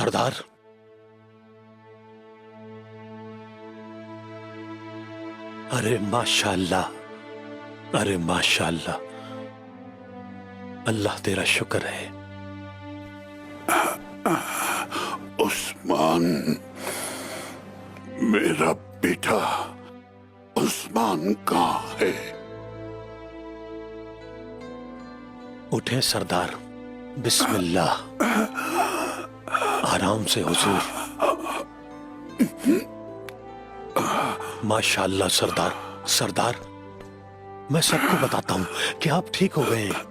सरदार, अरे माशाअल्लाह, अरे माशाअल्लाह, अल्लाह तेरा शुक्र है। उस्मान, मेरा बेटा उस्मान कहाँ है? उठे सरदार, बिस्मिल्लाह, आराम से हुजूर। माशाअल्लाह सरदार, सरदार मैं सबको बताता हूं कि आप ठीक हो गए हैं।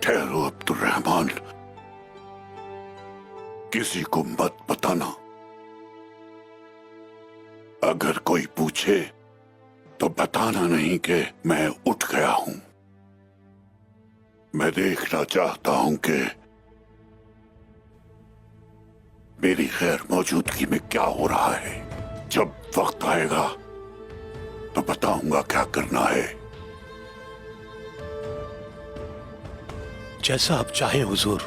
ठहरो अब्दुर्रहमान, किसी को मत बताना। अगर कोई पूछे तो बताना नहीं कि मैं उठ गया हूं। मैं देखना चाहता हूं कि मेरी गैर मौजूदगी में क्या हो रहा है। जब वक्त आएगा तो बताऊंगा क्या करना है। जैसा आप चाहें हुजूर।